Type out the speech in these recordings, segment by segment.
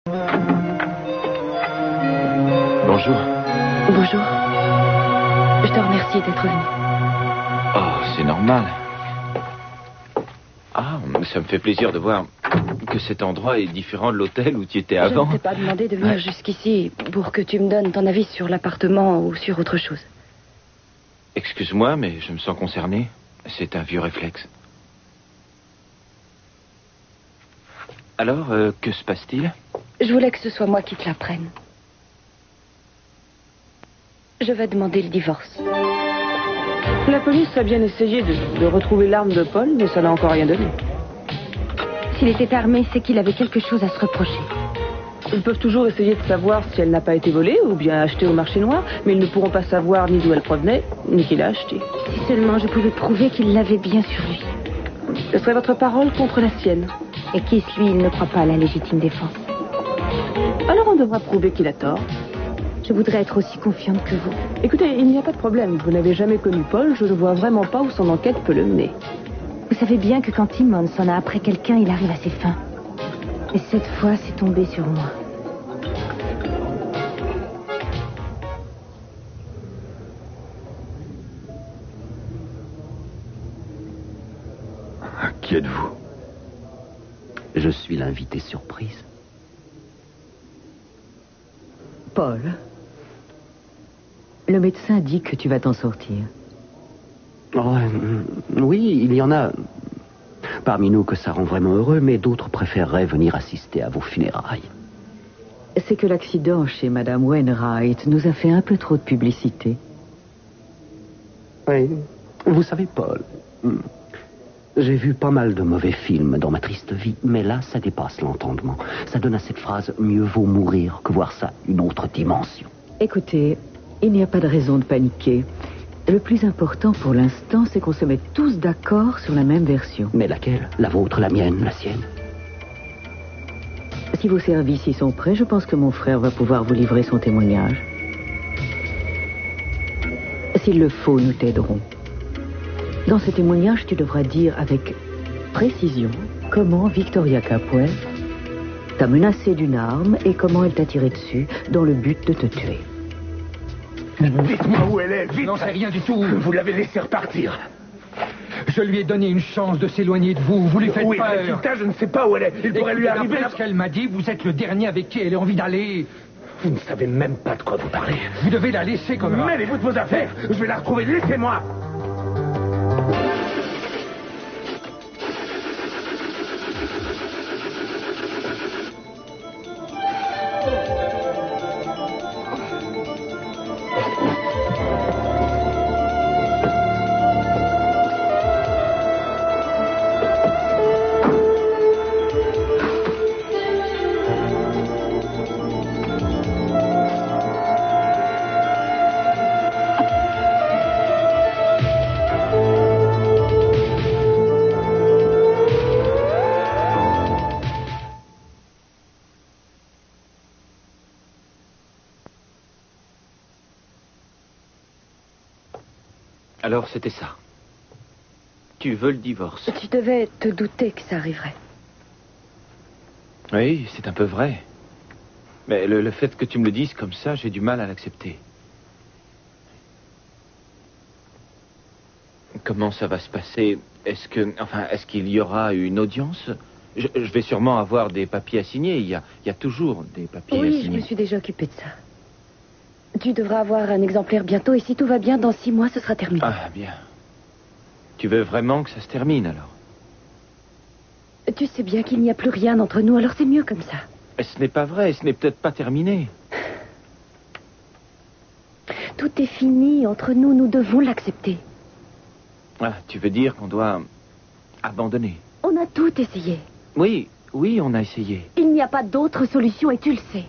Bonjour. Bonjour. Je te remercie d'être venu. Oh, c'est normal. Ah, ça me fait plaisir de voir que cet endroit est différent de l'hôtel où tu étais avant. Je ne t'ai pas demandé de venir jusqu'ici pour que tu me donnes ton avis sur l'appartement ou sur autre chose. Excuse-moi, mais je me sens concerné. C'est un vieux réflexe. Alors, que se passe-t-il? Je voulais que ce soit moi qui te l'apprenne. Je vais demander le divorce. La police a bien essayé de retrouver l'arme de Paul, mais ça n'a encore rien donné. S'il était armé, c'est qu'il avait quelque chose à se reprocher. Ils peuvent toujours essayer de savoir si elle n'a pas été volée ou bien achetée au marché noir, mais ils ne pourront pas savoir ni d'où elle provenait, ni qui l'a achetée. Si seulement je pouvais prouver qu'il l'avait bien sur lui. Ce serait votre parole contre la sienne. Et Keith, lui, il ne croit pas à la légitime défense. Alors on devra prouver qu'il a tort. Je voudrais être aussi confiante que vous. Écoutez, il n'y a pas de problème. Vous n'avez jamais connu Paul, je ne vois vraiment pas où son enquête peut le mener. Vous savez bien que quand Timmons en a après quelqu'un, il arrive à ses fins. Et cette fois, c'est tombé sur moi. Qui êtes-vous? Je suis l'invité surprise. Paul, le médecin dit que tu vas t'en sortir. Oh, oui, il y en a parmi nous que ça rend vraiment heureux, mais d'autres préféreraient venir assister à vos funérailles. C'est que l'accident chez Madame Wainwright nous a fait un peu trop de publicité. Oui, vous savez, Paul, j'ai vu pas mal de mauvais films dans ma triste vie, mais là, ça dépasse l'entendement. Ça donne à cette phrase « mieux vaut mourir que voir ça une autre dimension ». Écoutez, il n'y a pas de raison de paniquer. Le plus important pour l'instant, c'est qu'on se mette tous d'accord sur la même version. Mais laquelle? La vôtre, la mienne, la sienne? Si vos services y sont prêts, je pense que mon frère va pouvoir vous livrer son témoignage. S'il le faut, nous t'aiderons. Dans ce témoignage, tu devras dire avec précision comment Victoria Capwell t'a menacé d'une arme et comment elle t'a tiré dessus dans le but de te tuer. Dites-moi où elle est, vite! Je n'en sais rien du tout. Vous l'avez laissée repartir. Je lui ai donné une chance de s'éloigner de vous. Vous lui faites Oui, peur. résultat, je ne sais pas où elle est. Il pourrait lui arriver... D'après ce qu'elle m'a dit, vous êtes le dernier avec qui elle a envie d'aller. Vous ne savez même pas de quoi vous parlez. Vous devez la laisser comme ça. Mêlez-vous de vos affaires. Je vais la retrouver. Laissez-moi. Alors, c'était ça. Tu veux le divorce? Tu devais te douter que ça arriverait. Oui, c'est un peu vrai. Mais le fait que tu me le dises comme ça, j'ai du mal à l'accepter. Comment ça va se passer? Est-ce qu'il y aura une audience? Je vais sûrement avoir des papiers à signer. Il y a toujours des papiers à Oui, signer. je me suis déjà occupée de ça. Tu devras avoir un exemplaire bientôt et si tout va bien, dans 6 mois, ce sera terminé. Ah, bien. Tu veux vraiment que ça se termine, alors? Tu sais bien qu'il n'y a plus rien entre nous, alors c'est mieux comme ça. Ce n'est pas vrai, ce n'est peut-être pas terminé. Tout est fini entre nous, nous devons l'accepter. Ah, tu veux dire qu'on doit abandonner? On a tout essayé. Oui, on a essayé. Il n'y a pas d'autre solution et tu le sais.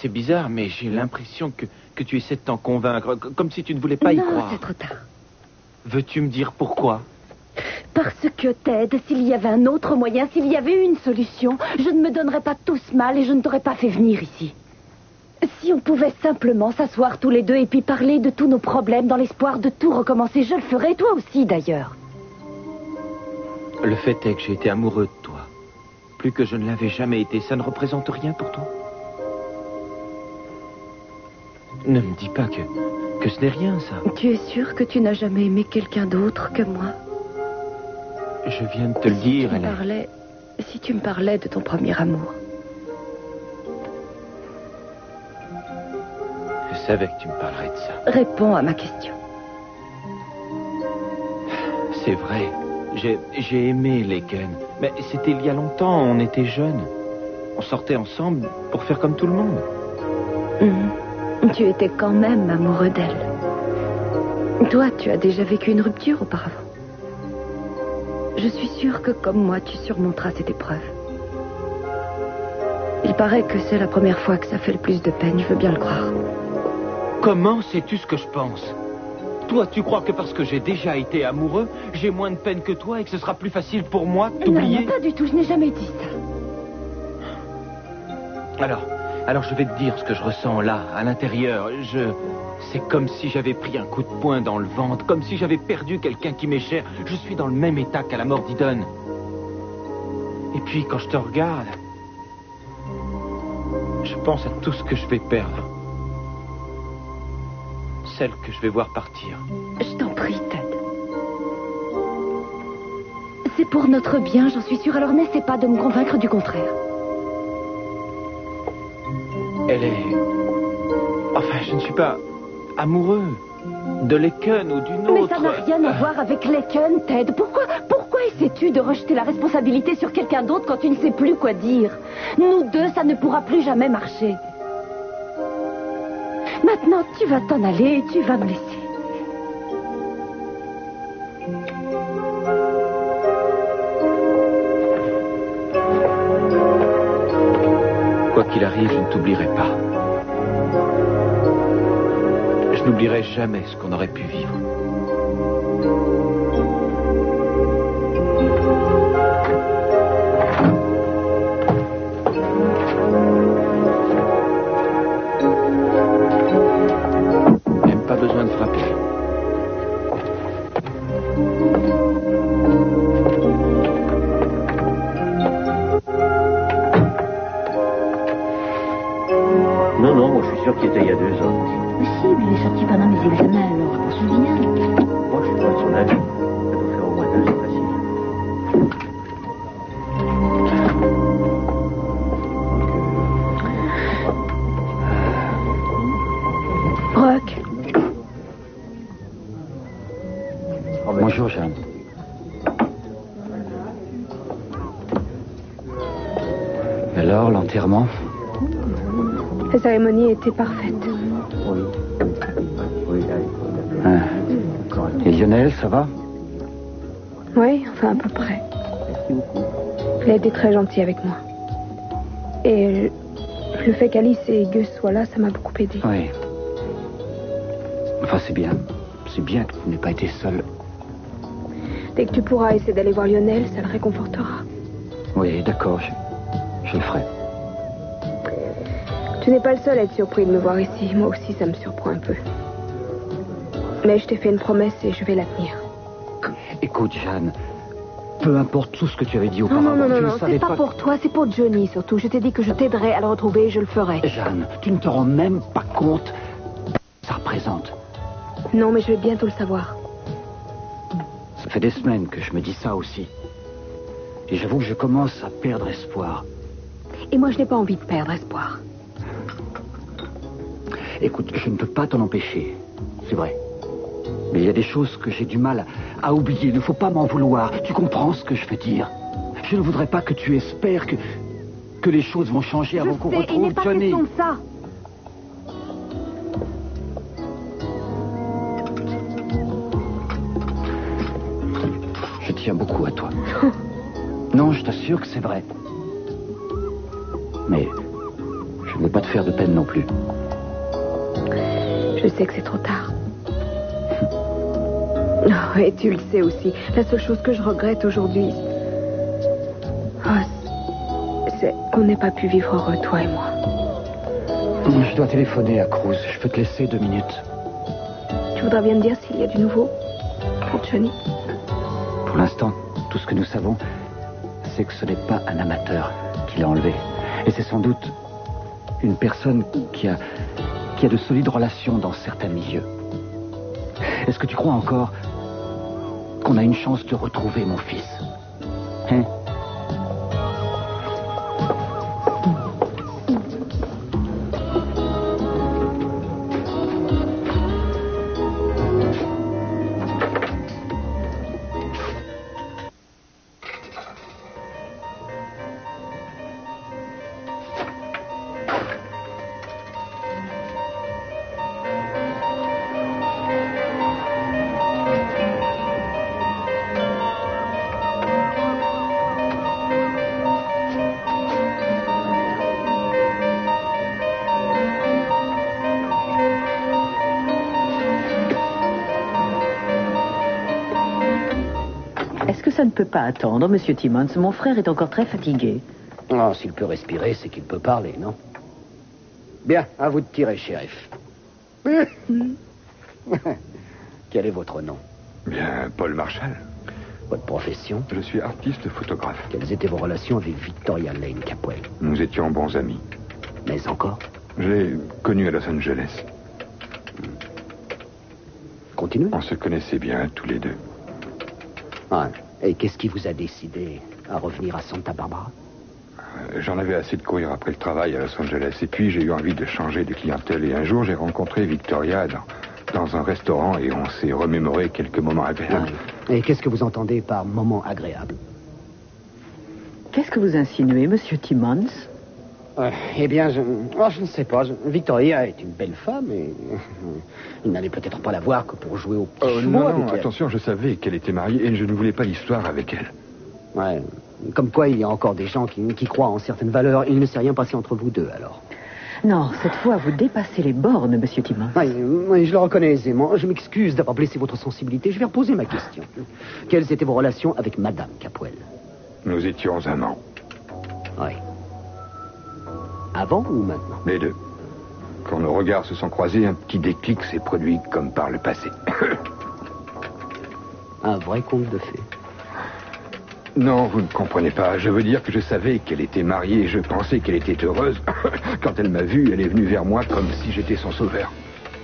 C'est bizarre, mais j'ai l'impression que tu essaies de t'en convaincre, comme si tu ne voulais pas y croire. Non, c'est trop tard. Veux-tu me dire pourquoi? Parce que, Ted, s'il y avait un autre moyen, s'il y avait une solution, je ne me donnerais pas tout ce mal et je ne t'aurais pas fait venir ici. Si on pouvait simplement s'asseoir tous les deux et puis parler de tous nos problèmes dans l'espoir de tout recommencer, je le ferais, toi aussi d'ailleurs. Le fait est que j'ai été amoureux de toi. plus que je ne l'avais jamais été. Ça ne représente rien pour toi? Ne me dis pas que ce n'est rien, ça. Tu es sûr que tu n'as jamais aimé quelqu'un d'autre que moi? Je viens de te le dire, Hélène. Si tu me parlais de ton premier amour. Je savais que tu me parlerais de ça. Réponds à ma question. C'est vrai. J'ai aimé Laken. Mais c'était il y a longtemps, on était jeunes. On sortait ensemble pour faire comme tout le monde. Tu étais quand même amoureux d'elle. Toi, tu as déjà vécu une rupture auparavant. Je suis sûre que, comme moi, tu surmonteras cette épreuve. Il paraît que c'est la première fois que ça fait le plus de peine, je veux bien le croire. Comment sais-tu ce que je pense? Toi, tu crois que parce que j'ai déjà été amoureux, j'ai moins de peine que toi et que ce sera plus facile pour moi d'oublier? Non, pas du tout, je n'ai jamais dit ça. Alors je vais te dire ce que je ressens là, à l'intérieur. C'est comme si j'avais pris un coup de poing dans le ventre, comme si j'avais perdu quelqu'un qui m'est cher. Je suis dans le même état qu'à la mort d'Idon. Et puis, quand je te regarde, je pense à tout ce que je vais perdre. Celle que je vais voir partir. Je t'en prie, Ted. C'est pour notre bien, j'en suis sûre. Alors n'essaie pas de me convaincre du contraire. Elle est... Enfin, je ne suis pas amoureux de Laken ou d'une autre. Mais ça n'a rien à voir avec Laken, Ted. Pourquoi essaies-tu de rejeter la responsabilité sur quelqu'un d'autre quand tu ne sais plus quoi dire? Nous deux, ça ne pourra plus jamais marcher. Maintenant, tu vas t'en aller et tu vas me laisser. Quoi qu'il arrive, je ne t'oublierai pas. Je n'oublierai jamais ce qu'on aurait pu vivre. Même pas besoin de frapper. Non, moi je suis sûr qu'il était il y a 2 ans. Mais si, mais il est sorti pendant mes examens, alors je m'en souviens. Moi je suis pas de son avis. Ça doit faire au moins 2 ans facile. Rock. Bonjour Jeanne. Alors, l'enterrement? La cérémonie était parfaite. Ah. Et Lionel, ça va? Oui, enfin à peu près. Il a été très gentil avec moi. Et le fait qu'Alice et Gus soient là, ça m'a beaucoup aidé. Oui. Enfin, c'est bien. C'est bien que tu n'aies pas été seule. Dès que tu pourras essayer d'aller voir Lionel, ça le réconfortera. Oui, d'accord, je le ferai. Tu n'es pas le seul à être surpris de me voir ici. Moi aussi, ça me surprend un peu. Mais je t'ai fait une promesse et je vais la tenir. Écoute, Jeanne, peu importe tout ce que tu avais dit auparavant, non, je ne c'est savais pas pour toi, c'est pour Johnny surtout. Je t'ai dit que je t'aiderais à le retrouver et je le ferai. Jeanne, tu ne te rends même pas compte de ce que ça représente. Non, mais je vais bientôt le savoir. Ça fait des semaines que je me dis ça aussi. Et j'avoue que je commence à perdre espoir. Et moi, je n'ai pas envie de perdre espoir. Écoute, je ne peux pas t'en empêcher, c'est vrai. Mais il y a des choses que j'ai du mal à oublier. Il ne faut pas m'en vouloir. Tu comprends ce que je veux dire? Je ne voudrais pas que tu espères que les choses vont changer avant qu'on retrouve il n'est pas Johnny. question de ça. Je tiens beaucoup à toi. Non, je t'assure que c'est vrai. Mais je ne veux pas te faire de peine non plus. Je sais que c'est trop tard. Oh, et tu le sais aussi. La seule chose que je regrette aujourd'hui, c'est qu'on n'ait pas pu vivre heureux, toi et moi. Je dois téléphoner à Cruz. Je peux te laisser 2 minutes. Tu voudrais bien me dire s'il y a du nouveau pour Johnny? Pour l'instant, tout ce que nous savons, sais que ce n'est pas un amateur qui l'a enlevé. Et c'est sans doute une personne qui a de solides relations dans certains milieux. Est-ce que tu crois encore qu'on a une chance de retrouver mon fils? Hein? Est-ce que ça ne peut pas attendre, Monsieur Timmons? Mon frère est encore très fatigué. Oh, s'il peut respirer, c'est qu'il peut parler, non? Bien, à vous de tirer, shérif. Quel est votre nom? Bien, Paul Marshall. Votre profession? Je suis artiste photographe. Quelles étaient vos relations avec Victoria Lane Capwell? Nous étions bons amis. Mais encore? Je l'ai connue à Los Angeles. Continuez. On se connaissait bien, tous les deux. Ah, et qu'est-ce qui vous a décidé à revenir à Santa Barbara? J'en avais assez de courir après le travail à Los Angeles. Et puis, j'ai eu envie de changer de clientèle. Et un jour, j'ai rencontré Victoria dans un restaurant et on s'est remémoré quelques moments agréables. Ah, et qu'est-ce que vous entendez par moment agréable? Qu'est-ce que vous insinuez, Monsieur Timmons? Eh bien, je ne sais pas. Victoria est une belle femme et il n'allait peut-être pas la voir que pour jouer au petit chevaux non, avec elle. attention, je savais qu'elle était mariée et je ne voulais pas l'histoire avec elle. Ouais, comme quoi il y a encore des gens qui croient en certaines valeurs. Il ne s'est rien passé entre vous deux, alors. Non, cette fois, vous dépassez les bornes, Monsieur Timmons. Oui, je le reconnais aisément. Je m'excuse d'avoir blessé votre sensibilité. Je vais reposer ma question. Quelles étaient vos relations avec Madame Capwell? Nous étions amants. Oui. Avant ou maintenant? Les deux. Quand nos regards se sont croisés, un petit déclic s'est produit comme par le passé. Un vrai conte de fées. Non, vous ne comprenez pas. Je veux dire que je savais qu'elle était mariée et je pensais qu'elle était heureuse. Quand elle m'a vu, elle est venue vers moi comme si j'étais son sauveur.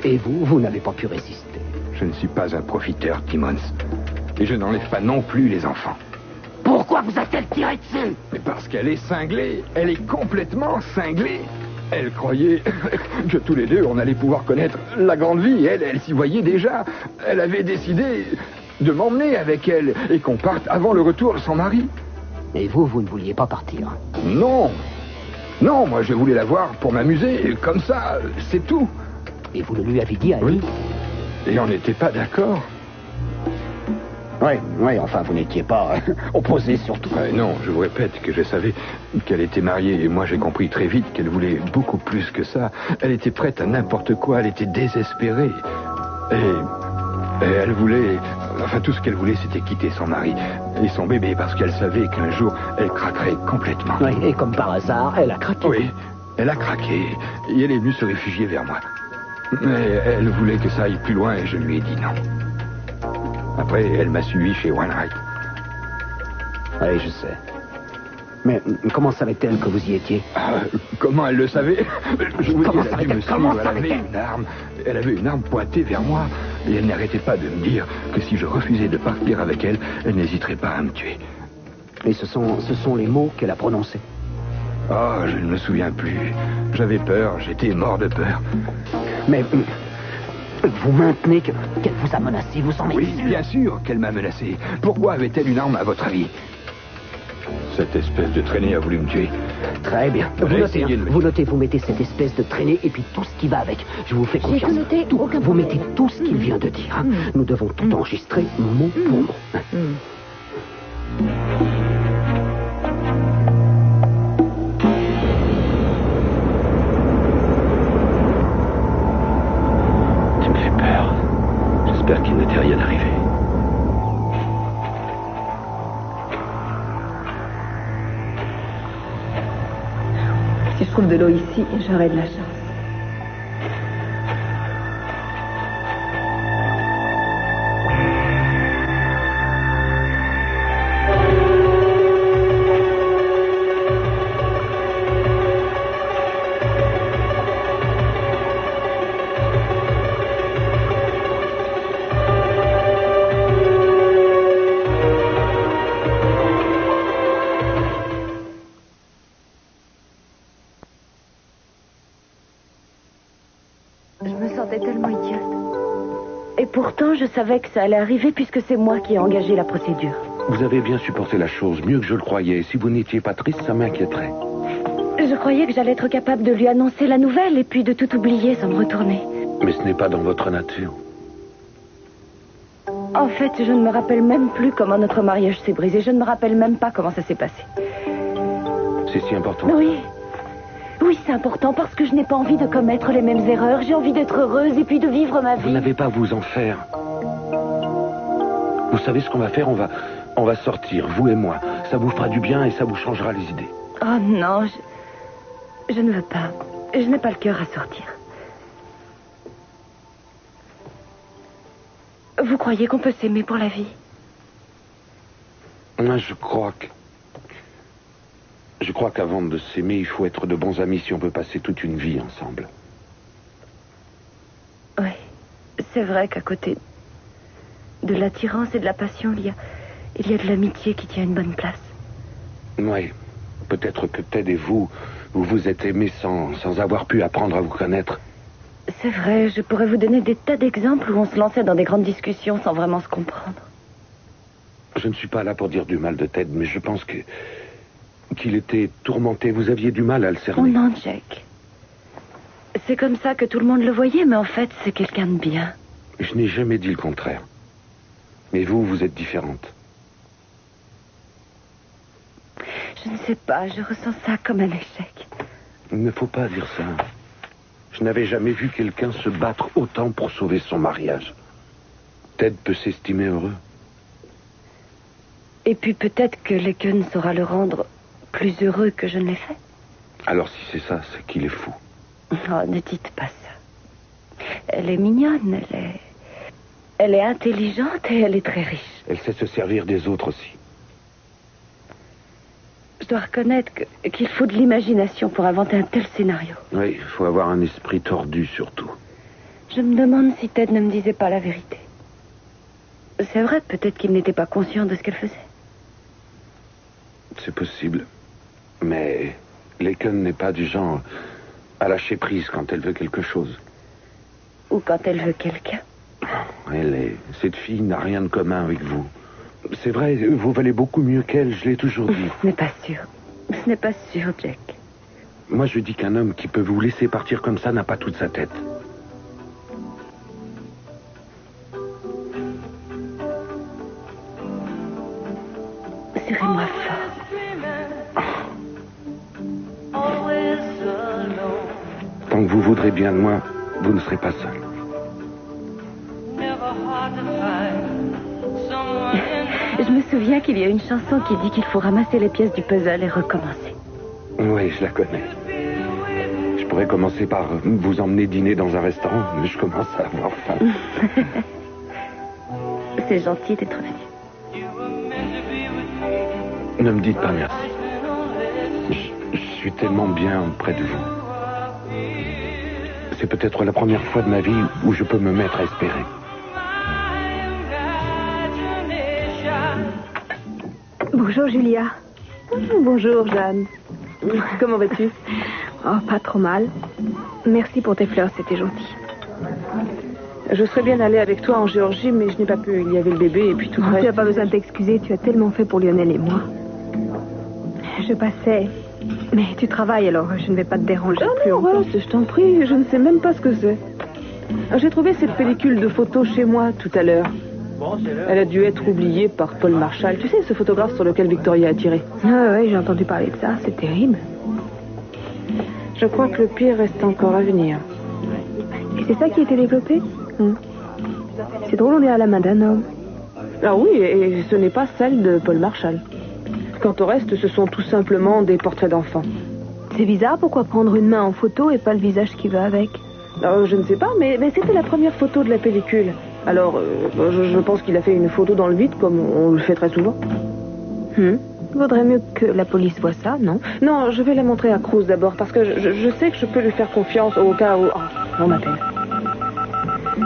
Et vous n'avez pas pu résister? Je ne suis pas un profiteur, Timmons. Et je n'enlève pas non plus les enfants. Pourquoi vous a-t-elle tiré dessus? Mais parce qu'elle est cinglée. Elle est complètement cinglée. Elle croyait que tous les deux, on allait pouvoir connaître la grande vie. Elle s'y voyait déjà. Elle avait décidé de m'emmener avec elle et qu'on parte avant le retour de son mari. Et vous ne vouliez pas partir? Non. Non, moi je voulais la voir pour m'amuser. Comme ça, c'est tout. Et vous le lui avez dit à elle? Oui. Et on n'était pas d'accord. Oui, enfin, vous n'étiez pas opposés surtout. Non, je vous répète que je savais qu'elle était mariée et moi j'ai compris très vite qu'elle voulait beaucoup plus que ça. Elle était prête à n'importe quoi, elle était désespérée. Et elle voulait... Enfin, tout ce qu'elle voulait, c'était quitter son mari et son bébé parce qu'elle savait qu'un jour, elle craquerait complètement. Oui, et comme par hasard, elle a craqué. Oui, elle a craqué et elle est venue se réfugier vers moi. Mais elle voulait que ça aille plus loin et je lui ai dit non. Après, elle m'a suivi chez Wainwright. Oui, je sais. Mais comment savait-elle que vous y étiez? Comment elle le savait? Je vous dis, elle a dû me suivre. Elle avait une arme. Elle avait une arme pointée vers moi. Et elle n'arrêtait pas de me dire que si je refusais de partir avec elle, elle n'hésiterait pas à me tuer. Et ce sont les mots qu'elle a prononcés? Oh, je ne me souviens plus. J'avais peur, j'étais mort de peur. Mais... vous maintenez qu'elle vous a menacé, vous en êtes sûr? Oui, bien sûr qu'elle m'a menacé. Pourquoi avait-elle une arme à votre avis? Cette espèce de traînée a voulu me tuer. Très bien. Vous notez, vous mettez cette espèce de traînée et puis tout ce qui va avec. Je vous fais confiance. J'ai tout noté, aucun vous problème. mettez tout ce qu'il vient de dire. Nous devons tout enregistrer mot pour mot. Tu me fais peur. J'espère qu'il ne t'est rien arrivé. Si je trouve de l'eau ici, j'aurai de la chance. Je me sentais tellement idiote. Et pourtant, je savais que ça allait arriver puisque c'est moi qui ai engagé la procédure. Vous avez bien supporté la chose, mieux que je le croyais. Si vous n'étiez pas triste, ça m'inquiéterait. Je croyais que j'allais être capable de lui annoncer la nouvelle et puis de tout oublier sans me retourner. Mais ce n'est pas dans votre nature. En fait, je ne me rappelle même plus comment notre mariage s'est brisé. Je ne me rappelle même pas comment ça s'est passé. C'est si important. Oui. Oui, c'est important parce que je n'ai pas envie de commettre les mêmes erreurs. J'ai envie d'être heureuse et puis de vivre ma vie. Vous n'avez pas à vous en faire. Vous savez ce qu'on va faire? On va sortir, vous et moi. Ça vous fera du bien et ça vous changera les idées. Oh non, je ne veux pas. Je n'ai pas le cœur à sortir. Vous croyez qu'on peut s'aimer pour la vie? Moi, je crois qu'avant de s'aimer, il faut être de bons amis si on peut passer toute une vie ensemble. Oui, c'est vrai qu'à côté de l'attirance et de la passion, il y a de l'amitié qui tient une bonne place. Oui, peut-être que Ted et vous vous êtes aimés sans avoir pu apprendre à vous connaître. C'est vrai, je pourrais vous donner des tas d'exemples où on se lançait dans des grandes discussions sans vraiment se comprendre. Je ne suis pas là pour dire du mal de Ted, mais je pense qu'il était tourmenté. Vous aviez du mal à le cerner. Oh non, Jack. C'est comme ça que tout le monde le voyait, mais en fait, c'est quelqu'un de bien. Je n'ai jamais dit le contraire. Mais vous êtes différente. Je ne sais pas, je ressens ça comme un échec. Il ne faut pas dire ça. Je n'avais jamais vu quelqu'un se battre autant pour sauver son mariage. Ted peut s'estimer heureux. Et puis peut-être que Laken saura le rendre plus heureux que je ne l'ai fait. Alors si c'est ça, c'est qu'il est fou. Oh, ne dites pas ça. Elle est mignonne, elle est intelligente et elle est très riche. Elle sait se servir des autres aussi. Je dois reconnaître qu'il faut de l'imagination pour inventer un tel scénario. Oui, il faut avoir un esprit tordu surtout. Je me demande si Ted ne me disait pas la vérité. C'est vrai, peut-être qu'il n'était pas conscient de ce qu'elle faisait. C'est possible. Mais Laken n'est pas du genre à lâcher prise quand elle veut quelque chose. Ou quand elle veut quelqu'un. Cette fille n'a rien de commun avec vous. C'est vrai, vous valez beaucoup mieux qu'elle, je l'ai toujours dit. Ce n'est pas sûr. Ce n'est pas sûr, Jack. Moi, je dis qu'un homme qui peut vous laisser partir comme ça n'a pas toute sa tête. Serrez-moi fort. Tant que vous voudrez bien de moi, vous ne serez pas seul. Je me souviens qu'il y a une chanson qui dit qu'il faut ramasser les pièces du puzzle et recommencer. Oui, je la connais. Je pourrais commencer par vous emmener dîner dans un restaurant, mais je commence à avoir faim. C'est gentil d'être venu. Ne me dites pas merci. Je suis tellement bien près de vous. C'est peut-être la première fois de ma vie où je peux me mettre à espérer. Bonjour Julia. Bonjour Jeanne. Comment vas-tu? Oh, pas trop mal. Merci pour tes fleurs, c'était gentil. Je serais bien allée avec toi en Géorgie, mais je n'ai pas pu. Il y avait le bébé et puis tout le reste. Tu n'as pas besoin de t'excuser, tu as tellement fait pour Lionel et moi. Je passais... Mais tu travailles alors, je ne vais pas te déranger plus longtemps. Voilà, je t'en prie, je ne sais même pas ce que c'est. J'ai trouvé cette pellicule de photos chez moi tout à l'heure. Elle a dû être oubliée par Paul Marshall. Tu sais, ce photographe sur lequel Victoria a tiré. Ah oui, j'ai entendu parler de ça, c'est terrible. Je crois que le pire reste encore à venir. Et c'est ça qui a été développé? C'est drôle, on est à la main d'un homme. Ah oui, et ce n'est pas celle de Paul Marshall. Quant au reste, ce sont tout simplement des portraits d'enfants. C'est bizarre, pourquoi prendre une main en photo et pas le visage qui va avec? Je ne sais pas, mais c'était la première photo de la pellicule. Alors, je pense qu'il a fait une photo dans le vide, comme on le fait très souvent. Vaudrait mieux que la police voie ça, non? Non, je vais la montrer à Cruz d'abord, parce que je sais que je peux lui faire confiance au cas où... Oh, on m'appelle.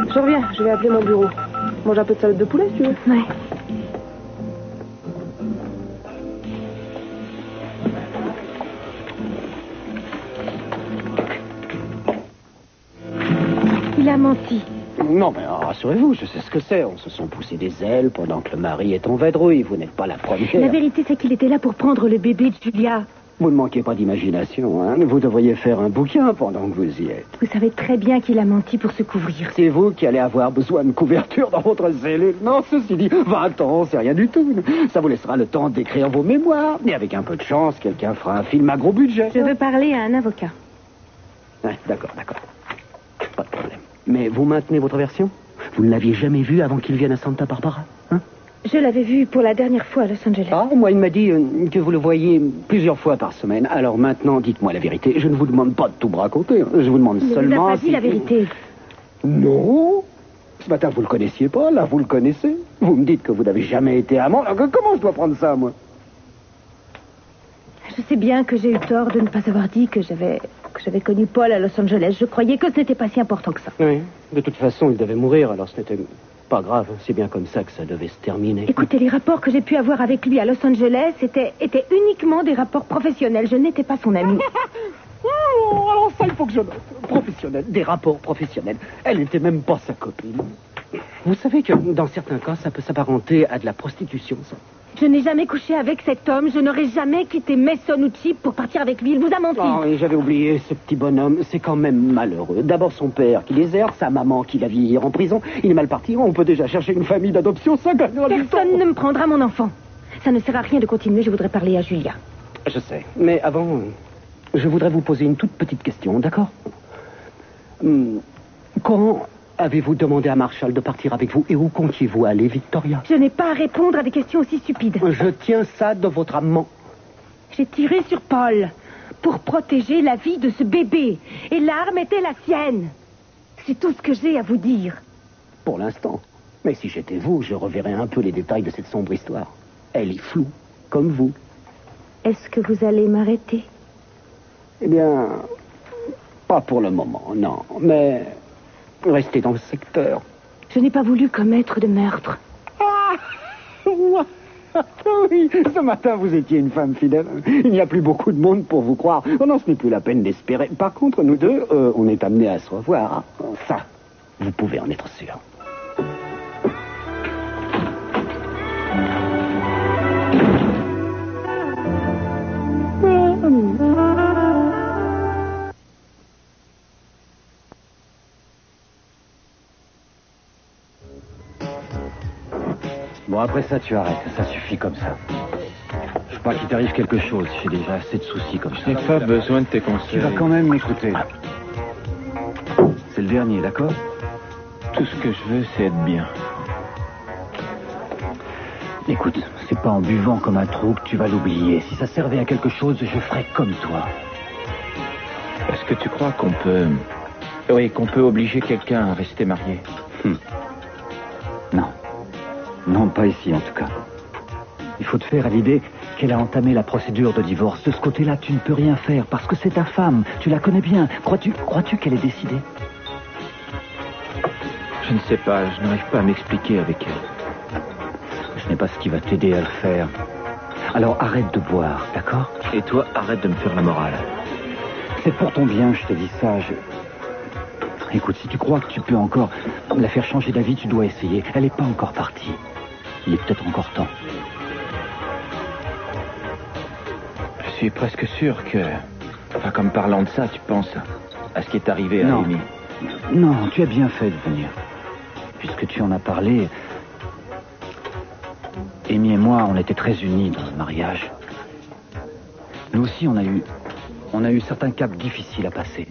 Je reviens, je vais appeler mon bureau. Mange un peu de salade de poulet, si tu veux. Ouais. a menti. Non, mais rassurez-vous, je sais ce que c'est. On se sont poussé des ailes pendant que le mari est en vadrouille. Vous n'êtes pas la première. La vérité, c'est qu'il était là pour prendre le bébé de Julia. Vous ne manquez pas d'imagination, hein. Vous devriez faire un bouquin pendant que vous y êtes. Vous savez très bien qu'il a menti pour se couvrir. C'est vous qui allez avoir besoin de couverture dans votre cellule. Non, ceci dit, 20 ans, c'est rien du tout. Ça vous laissera le temps d'écrire vos mémoires. Et avec un peu de chance, quelqu'un fera un film à gros budget. Je veux parler à un avocat. Ouais, d'accord. Pas de problème. Mais vous maintenez votre version? Vous ne l'aviez jamais vu avant qu'il vienne à Santa Barbara, hein? Je l'avais vu pour la dernière fois à Los Angeles. Ah, moi, il m'a dit que vous le voyez plusieurs fois par semaine. Alors maintenant, dites-moi la vérité. Je ne vous demande pas de tout me raconter. Je vous demande seulement... Vous n'avez pas dit la vérité. Non. Ce matin, vous le connaissiez pas. Là, vous le connaissez. Vous me dites que vous n'avez jamais été amant. Alors, comment je dois prendre ça, moi? Je sais bien que j'ai eu tort de ne pas avoir dit que j'avais connu Paul à Los Angeles. Je croyais que ce n'était pas si important que ça. Oui. De toute façon, il devait mourir, alors ce n'était pas grave. C'est bien comme ça que ça devait se terminer. Écoutez, les rapports que j'ai pu avoir avec lui à Los Angeles étaient uniquement des rapports professionnels. Je n'étais pas son amie. Oh, alors ça, il faut que je note. Professionnel, des rapports professionnels. Elle n'était même pas sa copine. Vous savez que dans certains cas, ça peut s'apparenter à de la prostitution, ça. Je n'ai jamais couché avec cet homme. Je n'aurais jamais quitté Mason-Ucci pour partir avec lui. Il vous a menti. Oh, et j'avais oublié ce petit bonhomme. C'est quand même malheureux. D'abord son père qui déserte, sa maman qui l'a vieillir en prison. Il est mal parti. On peut déjà chercher une famille d'adoption. Ça gagnera du temps. Personne ne me prendra mon enfant. Ça ne sert à rien de continuer. Je voudrais parler à Julia. Je sais. Mais avant, je voudrais vous poser une toute petite question, d'accord? Quand avez-vous demandé à Marshall de partir avec vous et où comptiez-vous aller, Victoria? Je n'ai pas à répondre à des questions aussi stupides. Je tiens ça de votre amant. J'ai tiré sur Paul pour protéger la vie de ce bébé. Et l'arme était la sienne. C'est tout ce que j'ai à vous dire. Pour l'instant. Mais si j'étais vous, je reverrais un peu les détails de cette sombre histoire. Elle est floue, comme vous. Est-ce que vous allez m'arrêter? Eh bien, pas pour le moment, non. Mais restez dans le secteur. Je n'ai pas voulu commettre de meurtre. Ah oui, ce matin, vous étiez une femme fidèle. Il n'y a plus beaucoup de monde pour vous croire. Oh non, ce n'est plus la peine d'espérer. Par contre, nous deux, on est amenés à se revoir. Ça, vous pouvez en être sûr. Bon, après ça, tu arrêtes. Ça suffit comme ça. Je veux pas qu'il t'arrive quelque chose. J'ai déjà assez de soucis comme ça. Je n'ai pas besoin de tes conseils. Tu vas quand même m'écouter. C'est le dernier, d'accord? Tout ce que je veux, c'est être bien. Écoute, c'est pas en buvant comme un trou que tu vas l'oublier. Si ça servait à quelque chose, je ferais comme toi. Est-ce que tu crois qu'on peut... Oui, qu'on peut obliger quelqu'un à rester marié? Non. Non, pas ici, en tout cas. Il faut te faire à l'idée qu'elle a entamé la procédure de divorce. De ce côté-là, tu ne peux rien faire, parce que c'est ta femme. Tu la connais bien. Crois-tu qu'elle est décidée? Je ne sais pas. Je n'arrive pas à m'expliquer avec elle. Ce n'est pas ce qui va t'aider à le faire. Alors arrête de boire, d'accord? Et toi, arrête de me faire la morale. C'est pour ton bien, je te dis ça. Écoute, si tu crois que tu peux encore la faire changer d'avis, tu dois essayer. Elle n'est pas encore partie. Il est peut-être encore temps. Je suis presque sûr que... Enfin, comme parlant de ça, tu penses à ce qui est arrivé à Amy. Non, tu as bien fait de venir. Puisque tu en as parlé... Amy et moi, on était très unis dans le mariage. Nous aussi, on a eu certains caps difficiles à passer.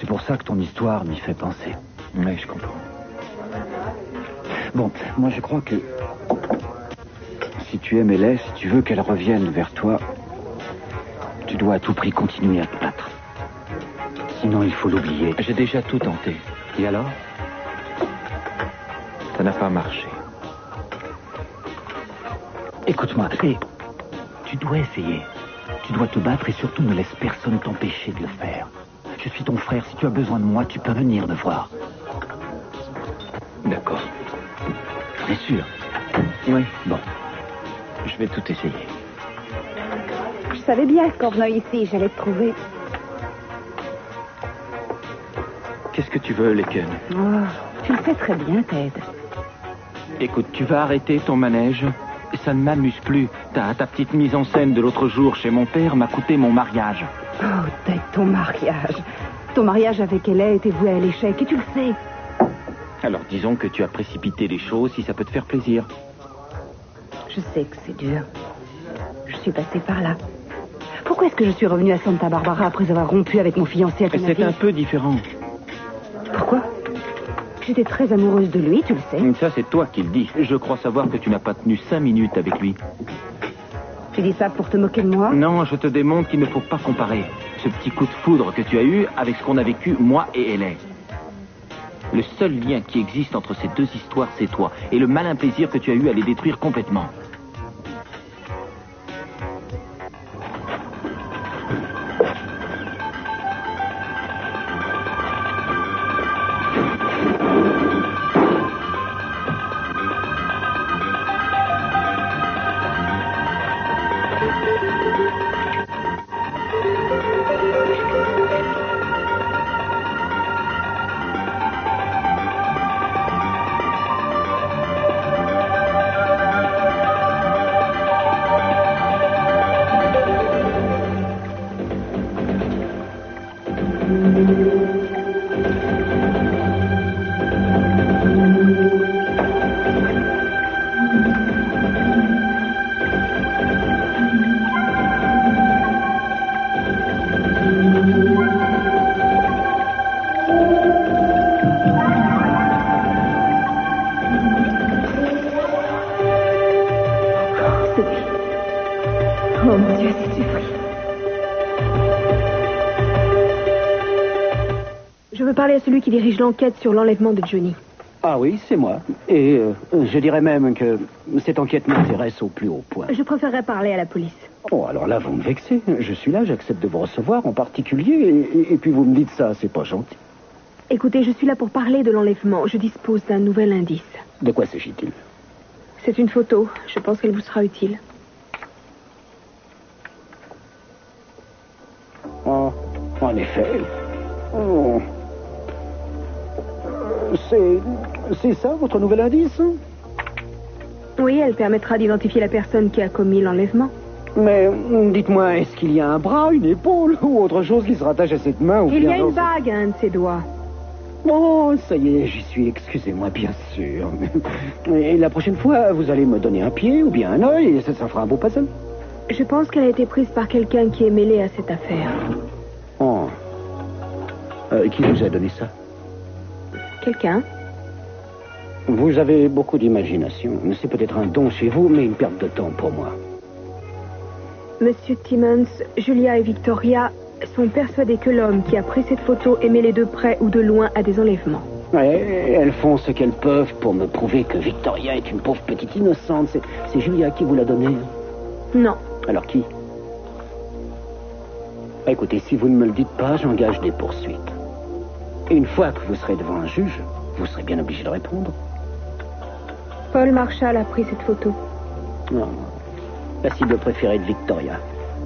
C'est pour ça que ton histoire m'y fait penser. Oui, je comprends. Bon, moi je crois que... Si tu aimes Ellie, si tu veux qu'elle revienne vers toi, tu dois à tout prix continuer à te battre. Sinon, il faut l'oublier. J'ai déjà tout tenté. Et alors? Ça n'a pas marché. Écoute-moi, tu dois essayer. Tu dois te battre et surtout ne laisse personne t'empêcher de le faire. Je suis ton frère. Si tu as besoin de moi, tu peux venir me voir. D'accord. Bien sûr. Oui. Bon. Je vais tout essayer. Je savais bien qu'en venant ici, j'allais te trouver. Qu'est-ce que tu veux, Laken? Oh, tu le sais très bien, Ted. Écoute, tu vas arrêter ton manège. Ça ne m'amuse plus. Ta petite mise en scène de l'autre jour chez mon père m'a coûté mon mariage. Oh, Ted, ton mariage. Ton mariage avec Ellie était voué à l'échec, et tu le sais. Alors disons que tu as précipité les choses si ça peut te faire plaisir. Je sais que c'est dur. Je suis passée par là. Pourquoi est-ce que je suis revenue à Santa Barbara après avoir rompu avec mon fiancé à ton avis? C'est un peu différent. Pourquoi? J'étais très amoureuse de lui, tu le sais. Ça, c'est toi qui le dis. Je crois savoir que tu n'as pas tenu 5 minutes avec lui. Tu dis ça pour te moquer de moi? Non, je te démontre qu'il ne faut pas comparer ce petit coup de foudre que tu as eu avec ce qu'on a vécu, moi et Ellie. Le seul lien qui existe entre ces deux histoires, c'est toi. Et le malin plaisir que tu as eu à les détruire complètement. Oh mon Dieu, c'est suffit. Je veux parler à celui qui dirige l'enquête sur l'enlèvement de Johnny. Ah oui, c'est moi. Et je dirais même que cette enquête m'intéresse au plus haut point. Je préférerais parler à la police. Oh, alors là, vous me vexez. Je suis là, j'accepte de vous recevoir en particulier, et puis vous me dites ça, c'est pas gentil. Écoutez, je suis là pour parler de l'enlèvement. Je dispose d'un nouvel indice. De quoi s'agit-il? C'est une photo. Je pense qu'elle vous sera utile. Oh, en effet. Oh. C'est ça, votre nouvel indice? Oui, elle permettra d'identifier la personne qui a commis l'enlèvement. Mais dites-moi, est-ce qu'il y a un bras, une épaule ou autre chose qui se rattache à cette main? Il y a une bague à un de ses doigts. Oh, ça y est, j'y suis, excusez-moi, bien sûr. Et la prochaine fois, vous allez me donner un pied ou bien un œil et ça fera un beau puzzle. Je pense qu'elle a été prise par quelqu'un qui est mêlé à cette affaire. Oh. Qui vous a donné ça? Quelqu'un. Vous avez beaucoup d'imagination. C'est peut-être un don chez vous, mais une perte de temps pour moi. Monsieur Timmons, Julia et Victoria sont persuadés que l'homme qui a pris cette photo est mêlé de près ou de loin à des enlèvements. Ouais, elles font ce qu'elles peuvent pour me prouver que Victoria est une pauvre petite innocente. C'est Julia qui vous l'a donnée? Non. Alors qui? Écoutez, si vous ne me le dites pas, j'engage des poursuites. Et une fois que vous serez devant un juge, vous serez bien obligé de répondre. Paul Marshall a pris cette photo. Non. La cible préférée de Victoria.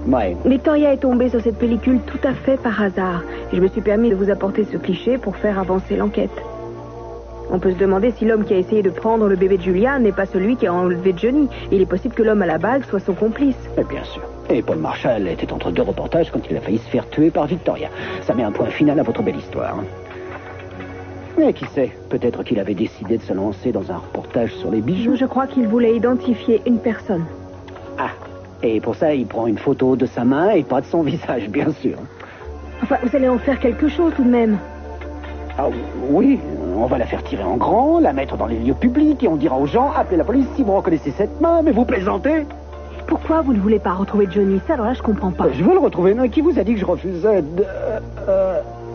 Ouais. Victoria est tombée sur cette pellicule tout à fait par hasard. Et je me suis permis de vous apporter ce cliché pour faire avancer l'enquête. On peut se demander si l'homme qui a essayé de prendre le bébé de Julia n'est pas celui qui a enlevé Johnny. Il est possible que l'homme à la bague soit son complice. Et bien sûr. Et Paul Marshall était entre deux reportages quand il a failli se faire tuer par Victoria. Ça met un point final à votre belle histoire. Mais qui sait, peut-être qu'il avait décidé de se lancer dans un reportage sur les bijoux. Je crois qu'il voulait identifier une personne. Ah, et pour ça, il prend une photo de sa main et pas de son visage, bien sûr. Enfin, vous allez en faire quelque chose tout de même. Ah oui, on va la faire tirer en grand, la mettre dans les lieux publics et on dira aux gens, appelez la police si vous reconnaissez cette main, mais vous plaisantez? Pourquoi vous ne voulez pas retrouver Johnny? Ça, alors là, je comprends pas. Je veux le retrouver. Non, qui vous a dit que je refusais de...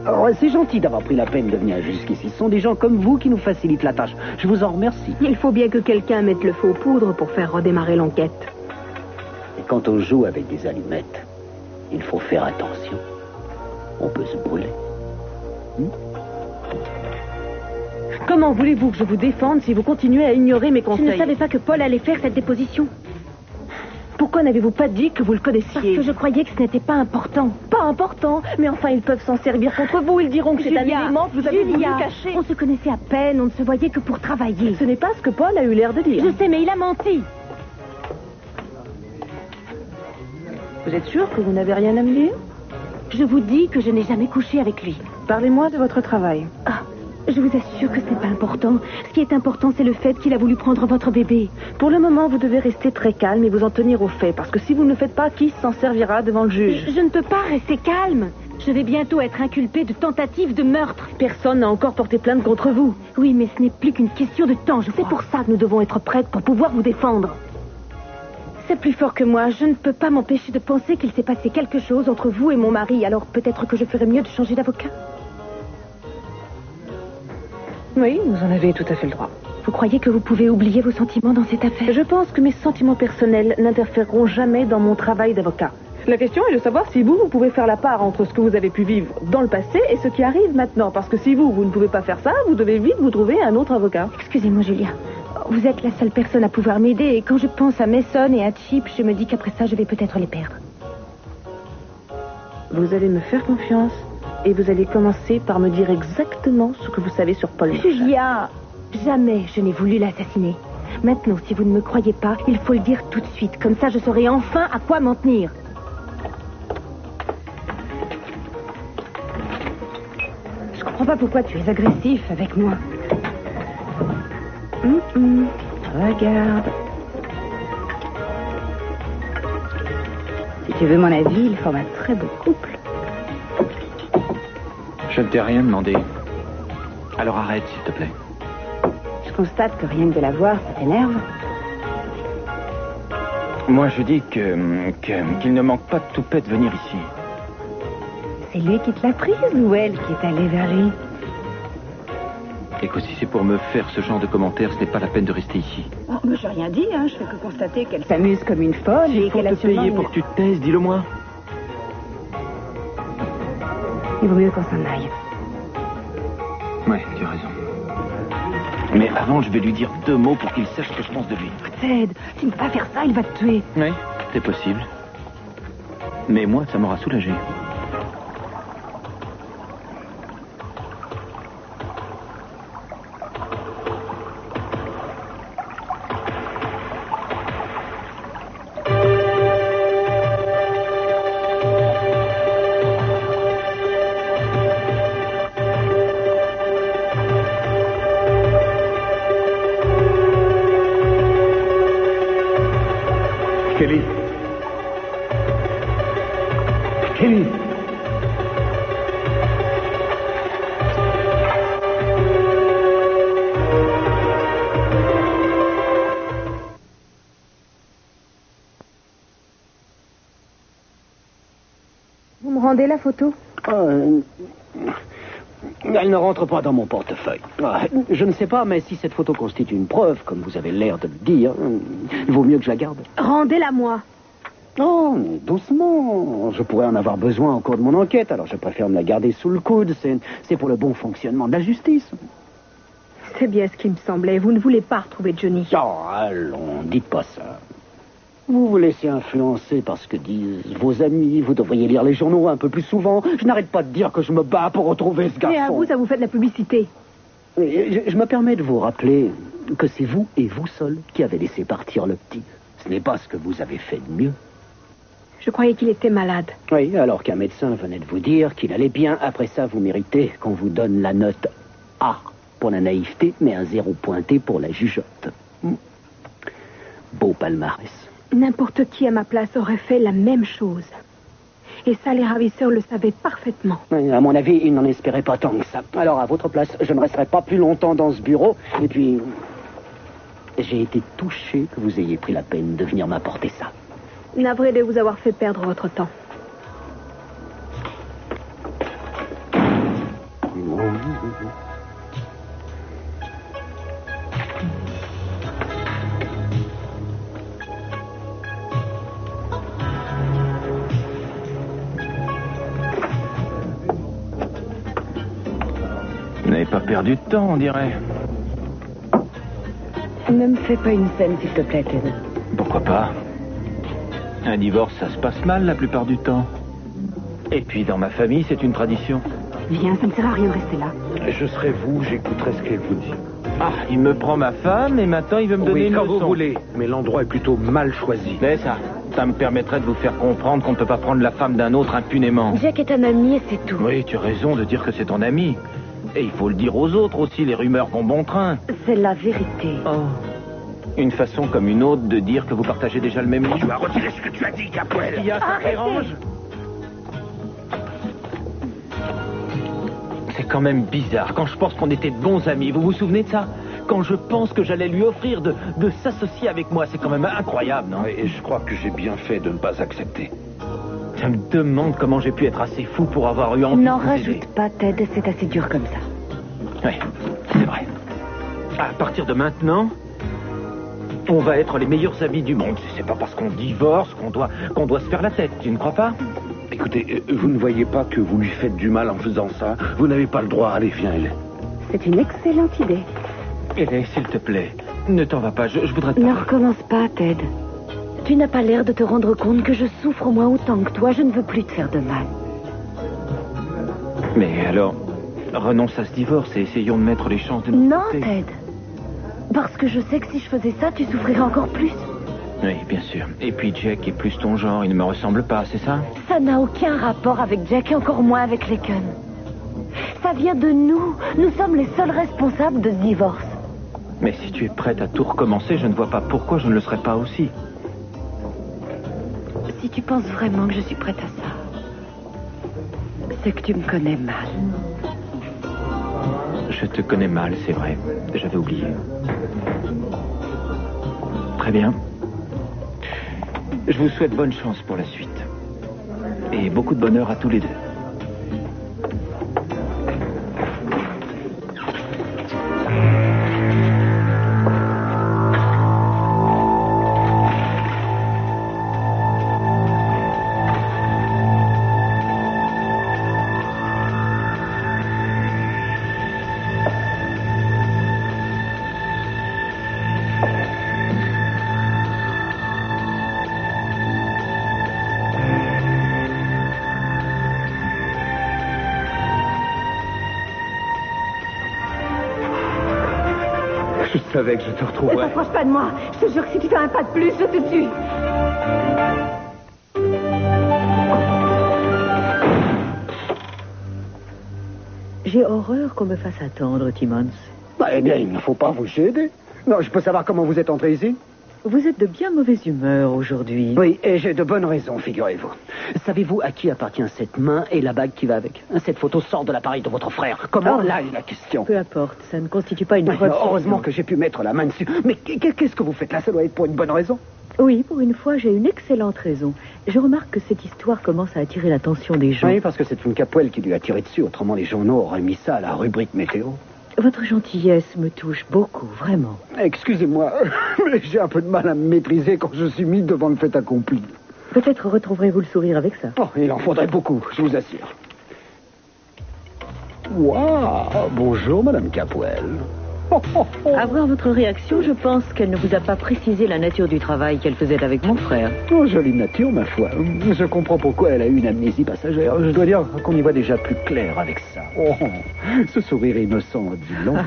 Alors, c'est gentil d'avoir pris la peine de venir jusqu'ici. Ce sont des gens comme vous qui nous facilitent la tâche. Je vous en remercie. Il faut bien que quelqu'un mette le feu aux poudres pour faire redémarrer l'enquête. Et quand on joue avec des allumettes, il faut faire attention. On peut se brûler. Comment voulez-vous que je vous défende si vous continuez à ignorer mes conseils? Je ne savais pas que Paul allait faire cette déposition. Pourquoi n'avez-vous pas dit que vous le connaissiez? Parce que je croyais que ce n'était pas important. Pas important, mais enfin, ils peuvent s'en servir contre vous. Ils diront que c'est un élément que vous avez voulu cacher. On se connaissait à peine, on ne se voyait que pour travailler. Ce n'est pas ce que Paul a eu l'air de dire. Je sais, mais il a menti. Vous êtes sûr que vous n'avez rien à me dire? Je vous dis que je n'ai jamais couché avec lui. Parlez-moi de votre travail. Ah, je vous assure que ce n'est pas important. Ce qui est important, c'est le fait qu'il a voulu prendre votre bébé. Pour le moment, vous devez rester très calme et vous en tenir aux faits, parce que si vous ne le faites pas, qui s'en servira devant le juge? Je ne peux pas rester calme. Je vais bientôt être inculpée de tentative de meurtre. Personne n'a encore porté plainte contre vous. Oui, mais ce n'est plus qu'une question de temps, je crois. C'est pour ça que nous devons être prêtes pour pouvoir vous défendre. C'est plus fort que moi. Je ne peux pas m'empêcher de penser qu'il s'est passé quelque chose entre vous et mon mari. Alors peut-être que je ferais mieux de changer d'avocat. Oui, vous en avez tout à fait le droit. Vous croyez que vous pouvez oublier vos sentiments dans cette affaire? Je pense que mes sentiments personnels n'interféreront jamais dans mon travail d'avocat. La question est de savoir si vous pouvez faire la part entre ce que vous avez pu vivre dans le passé et ce qui arrive maintenant. Parce que si vous ne pouvez pas faire ça, vous devez vite vous trouver un autre avocat. Excusez-moi, Julia. Vous êtes la seule personne à pouvoir m'aider et quand je pense à Mason et à Chip, je me dis qu'après ça, je vais peut-être les perdre. Vous allez me faire confiance et vous allez commencer par me dire exactement ce que vous savez sur Paul Marshall. Julia, jamais je n'ai voulu l'assassiner. Maintenant, si vous ne me croyez pas, il faut le dire tout de suite. Comme ça, je saurai enfin à quoi m'en tenir. Je comprends pas pourquoi tu es agressif avec moi. Regarde. Si tu veux mon avis, il forme un très beau couple. Je ne t'ai rien demandé. Alors arrête, s'il te plaît. Je constate que rien que de la voir, ça t'énerve. Moi, je dis qu'il ne manque pas de toupette de venir ici. C'est lui qui te l'a prise ou elle qui est allée vers lui? Et que si c'est pour me faire ce genre de commentaires, ce n'est pas la peine de rester ici. Oh, mais j'ai rien dit, hein. Je fais que constater qu'elle s'amuse comme une folle S'il et faut qu'elle a te payer pour que tu te taises, dis-le moi. Il vaut mieux qu'on s'en aille. Ouais, tu as raison. Mais avant, je vais lui dire 2 mots pour qu'il sache ce que je pense de lui. Ted, tu ne peux pas faire ça, il va te tuer. Oui, c'est possible. Mais moi, ça m'aura soulagé. Kelly. Kelly. Vous me rendez la photo? Elle ne rentre pas dans mon portefeuille. Je ne sais pas, mais si cette photo constitue une preuve, comme vous avez l'air de le dire, il vaut mieux que je la garde. Rendez-la-moi. Oh, doucement. Je pourrais en avoir besoin au cours de mon enquête, alors je préfère me la garder sous le coude. C'est pour le bon fonctionnement de la justice. C'est bien ce qui me semblait. Vous ne voulez pas retrouver Johnny. Oh, allons, dites pas ça. Vous vous laissez influencer par ce que disent vos amis. Vous devriez lire les journaux un peu plus souvent. Je n'arrête pas de dire que je me bats pour retrouver ce garçon. Mais à vous, ça vous fait de la publicité. Je me permets de vous rappeler que c'est vous et vous seul qui avez laissé partir le petit. Ce n'est pas ce que vous avez fait de mieux. Je croyais qu'il était malade. Oui, alors qu'un médecin venait de vous dire qu'il allait bien. Après ça, vous méritez qu'on vous donne la note A pour la naïveté, mais un 0 pointé pour la jugeote. Beau palmarès. N'importe qui à ma place aurait fait la même chose. Et ça, les ravisseurs le savaient parfaitement. Oui, à mon avis, ils n'en espéraient pas tant que ça. Alors, à votre place, je ne resterai pas plus longtemps dans ce bureau. Et puis, j'ai été touché que vous ayez pris la peine de venir m'apporter ça. Navré de vous avoir fait perdre votre temps. Vous n'avez pas perdu de temps, on dirait. Ne me fais pas une scène, s'il te plaît, Ted. Pourquoi pas? Un divorce, ça se passe mal la plupart du temps. Et puis, dans ma famille, c'est une tradition. Viens, ça ne sert à rien de rester là. Je serai vous, j'écouterai ce qu'elle vous dit. Ah, il me prend ma femme et maintenant il veut me donner une quand leçon. vous voulez, mais l'endroit est plutôt mal choisi. Mais ça me permettrait de vous faire comprendre qu'on ne peut pas prendre la femme d'un autre impunément. Jack est un ami et c'est tout. Oui, tu as raison de dire que c'est ton ami. Et il faut le dire aux autres aussi, les rumeurs vont bon train. C'est la vérité. Oh. Une façon comme une autre de dire que vous partagez déjà le même lit. Tu vas retirer ce que tu as dit, Capoel. Il y a ça dérange. C'est quand même bizarre. Quand je pense qu'on était de bons amis, vous vous souvenez de ça? Quand je pense que j'allais lui offrir de s'associer avec moi, c'est quand même incroyable, non? Et je crois que j'ai bien fait de ne pas accepter. Je me demande comment j'ai pu être assez fou pour avoir eu envie N'en de vous aider. rajoute pas, Ted, c'est assez dur comme ça. Oui, c'est vrai. À partir de maintenant, on va être les meilleurs amis du monde. C'est pas parce qu'on divorce qu'on doit se faire la tête, tu ne crois pas? Écoutez, vous ne voyez pas que vous lui faites du mal en faisant ça? Vous n'avez pas le droit. Allez, viens, Hélène. C'est une excellente idée. Hélène, s'il te plaît, ne t'en va pas, je voudrais pas... Ne recommence pas, Ted. Tu n'as pas l'air de te rendre compte que je souffre au moins autant que toi. Je ne veux plus te faire de mal. Mais alors, renonce à ce divorce et essayons de mettre les chances de notre Non, côté. Ted. Parce que je sais que si je faisais ça, tu souffrirais encore plus. Oui, bien sûr. Et puis Jack est plus ton genre, il ne me ressemble pas, c'est ça? Ça n'a aucun rapport avec Jack et encore moins avec Laken. Ça vient de nous. Nous sommes les seuls responsables de ce divorce. Mais si tu es prête à tout recommencer, je ne vois pas pourquoi je ne le serais pas aussi. Si tu penses vraiment que je suis prête à ça, c'est que tu me connais mal. Je te connais mal, c'est vrai. J'avais oublié. Très bien. Je vous souhaite bonne chance pour la suite. Et beaucoup de bonheur à tous les deux. Je savais que je te Ne retrouverais. t'approche pas de moi. Je te jure que si tu fais un pas de plus, je te tue. J'ai horreur qu'on me fasse attendre, Timmons. Eh bien, il ne faut pas vous gêner. Non, je peux savoir comment vous êtes entré ici? Vous êtes de bien mauvaise humeur aujourd'hui. Oui, et j'ai de bonnes raisons, figurez-vous. Savez-vous à qui appartient cette main et la bague qui va avec? Cette photo sort de l'appareil de votre frère. Comment? Là est la question. Peu importe, ça ne constitue pas une Oui, preuve. heureusement que j'ai pu mettre la main dessus. Mais qu'est-ce que vous faites là? Ça doit être pour une bonne raison. Oui, pour une fois, j'ai une excellente raison. Je remarque que cette histoire commence à attirer l'attention des gens. Oui, parce que c'est une Capoel qui lui a tiré dessus. Autrement, les journaux auraient mis ça à la rubrique météo. Votre gentillesse me touche beaucoup, vraiment. Excusez-moi, mais j'ai un peu de mal à me maîtriser quand je suis mis devant le fait accompli. Peut-être retrouverez-vous le sourire avec ça. Oh, il en faudrait beaucoup, je vous assure. Waouh, bonjour, Madame Capoel. À voir votre réaction, je pense qu'elle ne vous a pas précisé la nature du travail qu'elle faisait avec mon frère. Oh, jolie nature, ma foi. Je comprends pourquoi elle a eu une amnésie passagère. Je dois dire qu'on y voit déjà plus clair avec ça. Oh, ce sourire innocent dit long.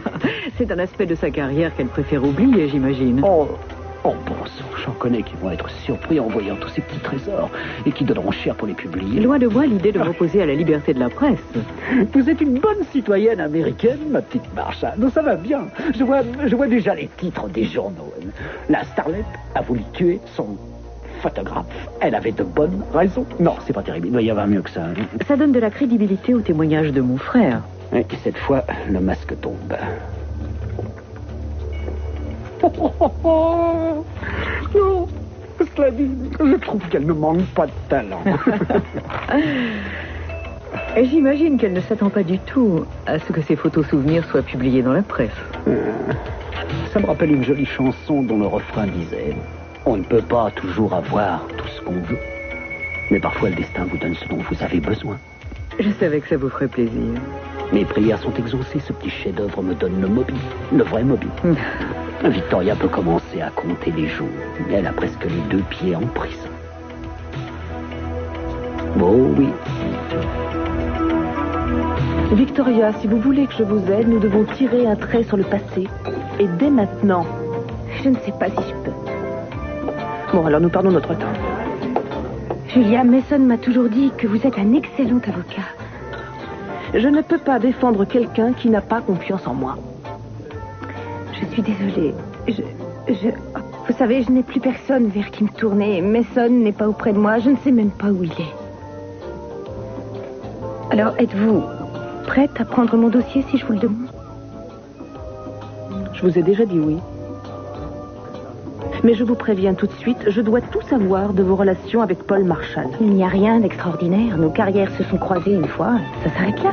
C'est un aspect de sa carrière qu'elle préfère oublier, j'imagine. Oh, bon sang, j'en connais qui vont être surpris en voyant tous ces petits trésors et qui donneront cher pour les publier. Loin de moi l'idée de m'opposer à la liberté de la presse. Vous êtes une bonne citoyenne américaine, ma petite Marcha. Non, ça va bien. Je vois déjà les titres des journaux. La starlette a voulu tuer son photographe. Elle avait de bonnes raisons. Non, c'est pas terrible. Il doit y avoir mieux que ça. Ça donne de la crédibilité au témoignage de mon frère. Et cette fois, le masque tombe. Non, cela dit, je trouve qu'elle ne manque pas de talent. Et j'imagine qu'elle ne s'attend pas du tout à ce que ces photos souvenirs soient publiées dans la presse. Ça me rappelle une jolie chanson dont le refrain disait « On ne peut pas toujours avoir tout ce qu'on veut, mais parfois le destin vous donne ce dont vous avez besoin. » Je savais que ça vous ferait plaisir. Mes prières sont exaucées, ce petit chef-d'œuvre me donne le mobile, le vrai mobile. Victoria peut commencer à compter les jours. Elle a presque les 2 pieds en prison. Oh oui. Victoria, si vous voulez que je vous aide, nous devons tirer un trait sur le passé. Et dès maintenant. Je ne sais pas si je peux. Bon, alors nous perdons notre temps. Julia, Mason m'a toujours dit que vous êtes un excellent avocat. Je ne peux pas défendre quelqu'un qui n'a pas confiance en moi. Je suis désolée. Vous savez, je n'ai plus personne vers qui me tourner. Mason n'est pas auprès de moi. Je ne sais même pas où il est. Alors, êtes-vous prête à prendre mon dossier si je vous le demande? Je vous ai déjà dit oui. Mais je vous préviens tout de suite, je dois tout savoir de vos relations avec Paul Marshall. Il n'y a rien d'extraordinaire. Nos carrières se sont croisées une fois. Ça s'arrête là.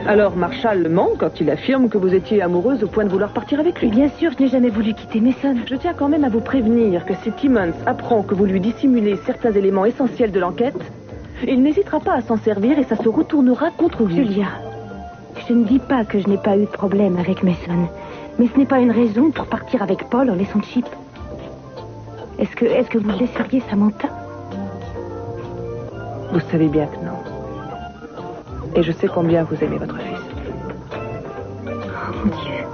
Alors Marshall ment quand il affirme que vous étiez amoureuse au point de vouloir partir avec lui. Bien sûr, je n'ai jamais voulu quitter Mason. Je tiens quand même à vous prévenir que si Timmons apprend que vous lui dissimulez certains éléments essentiels de l'enquête, il n'hésitera pas à s'en servir et ça se retournera contre lui. Julia, je ne dis pas que je n'ai pas eu de problème avec Mason, mais ce n'est pas une raison pour partir avec Paul en laissant Chip. Est-ce que vous le laisseriez Samantha? Vous savez bien que non. Et je sais combien vous aimez votre fils. Oh mon Dieu.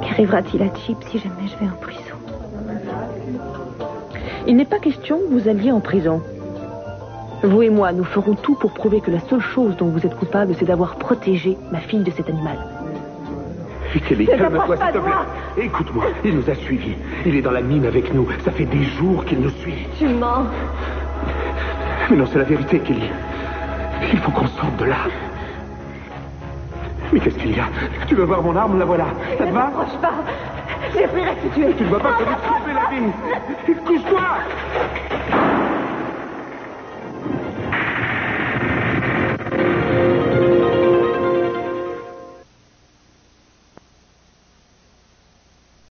Qu'arrivera-t-il à Chip si jamais je vais en prison? Il n'est pas question que vous alliez en prison. Vous et moi, nous ferons tout pour prouver que la seule chose dont vous êtes coupable, c'est d'avoir protégé ma fille de cet animal. Kelly, calme-toi, s'il te plaît. Écoute-moi, il nous a suivis. Il est dans la mine avec nous. Ça fait des jours qu'il nous suit. Tu mens. Mais non, c'est la vérité, Kelly. Il faut qu'on sorte de là. Mais qu'est-ce qu'il y a? Tu veux voir mon arme? La voilà. Ça te va? Ne t'approche pas. J'ai pris si tu es. Tu ne vas pas te sauver la vie. Couche-toi.